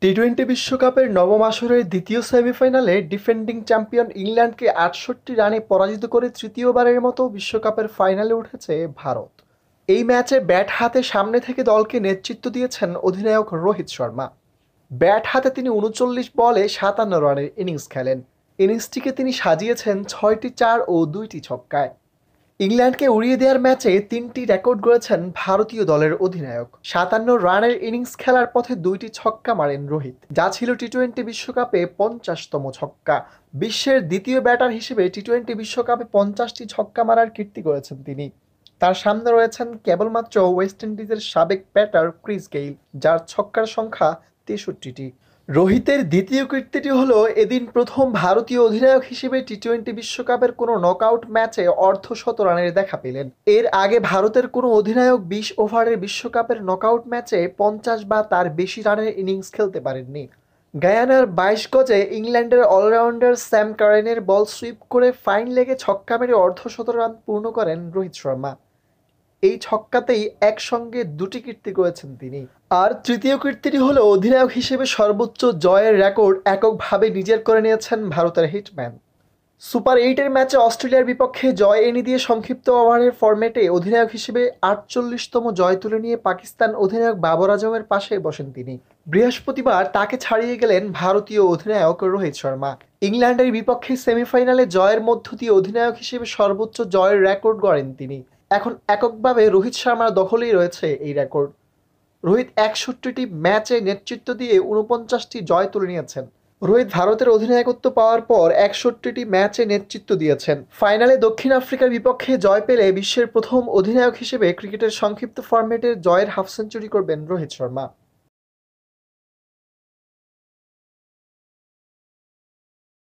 T twenty বিশ্বকাপের নবম আসরের দ্বিতীয় সেমিফাইনালে ডিফেন্ডিং চ্যাম্পিয়ন ইংল্যান্ডকে ৬৮ রানে পরাজিত করে তৃতীয়বারের মতো বিশ্বকাপের ফাইনালে উঠেছে ভারত। এই ম্যাচে ব্যাট হাতে সামনে থেকে দলকে নেতৃত্ব দিয়েছেন অধিনায়ক রোহিত শর্মা। ব্যাট হাতে তিনি ৩৯ বলে ৫৭ রানের ইনিংস খেলেন। ইনিংসটিকে তিনি সাজিয়েছেন ৬টি চার ও ২টি ছক্কায়। ইংল্যান্ডকে উড়িয়ে দেওয়ার ম্যাচে ৩টি রেকর্ড গড়েছেন ভারতীয় দলের অধিনায়ক। ৫৭ রানের ইনিংস খেলার পথে ২টি ছক্কা মারেন রোহিত, যা ছিল টি-টোয়েন্টি বিশ্বকাপে ৫০তম ছক্কা। বিশ্বের দ্বিতীয় ব্যাটার হিসেবে টি-টোয়েন্টি বিশ্বকাপে ৫০টি ছক্কা মারার কীর্তি গড়েছেন তিনি। তার সামনে রয়েছেন কেবলমাত্র ওয়েস্ট ইন্ডিজের সাবেক ব্যাটার ক্রিস গেইল, যার ছক্কার সংখ্যা ৬৩টি। রোহিতের দ্বিতীয় কীর্তিটি হলো এদিন প্রথম ভারতীয় অধিনায়ক হিসেবে টি-টোয়েন্টি বিশ্বকাপের কোনো নকআউট ম্যাচে অর্ধশত রানের দেখা পেলেন। এর আগে ভারতের কোনো অধিনায়ক ২০ ওভারের বিশ্বকাপের নকআউট ম্যাচে ৫০ বা তার বেশি রানের ইনিংস খেলতে পারেননি। গায়ানার ২২ গজে ইংল্যান্ডের অলরাউন্ডার স্যাম কারেনের বল সুইপ করে ফাইন লেগে ছক্কা মেরে অর্ধশত রান পূর্ণ করেন রোহিত শর্মা। এই ছক্কাতেই একসঙ্গে দুটি কীর্তি করেছেন তিনি। আর তৃতীয় কীর্তিটি হলো অধিনায়ক হিসেবে সর্বোচ্চ জয়ের রেকর্ড এককভাবে নিজের করে নিয়েছেন ভারতের হিটম্যান। সুপার ৮-এর ম্যাচে অস্ট্রেলিয়ার বিপক্ষে জয় এনে দিয়ে সংক্ষিপ্ত ওভারের ফরম্যাটে অধিনায়ক হিসেবে ৪৮তম জয় তুলে নিয়ে পাকিস্তান অধিনায়ক বাবর আজমের পাশে বসেন তিনি। বৃহস্পতিবার তাকে ছাড়িয়ে গেলেন ভারতীয় অধিনায়ক রোহিত শর্মা। ইংল্যান্ডের বিপক্ষে সেমিফাইনালে জয়ের মধ্য দিয়ে অধিনায়ক হিসেবে সর্বোচ্চ জয়ের রেকর্ড গড়েন তিনি। এখন এককভাবে রোহিত শর্মার দখলেই রয়েছে এই রেকর্ড। রোহিত ৬১টি ম্যাচে নেতৃত্ব দিয়ে ৪৯টি জয় তুলে নিয়েছেন। রোহিত ভারতের অধিনায়কত্ব পাওয়ার পর ৬১টি ম্যাচে নেতৃত্ব দিয়েছেন। ফাইনালে দক্ষিণ আফ্রিকার বিপক্ষে জয় পেলে বিশ্বের প্রথম অধিনায়ক হিসেবে ক্রিকেটের সংক্ষিপ্ত ফরম্যাটের জয়ের হাফ সেঞ্চুরি করবেন রোহিত শর্মা।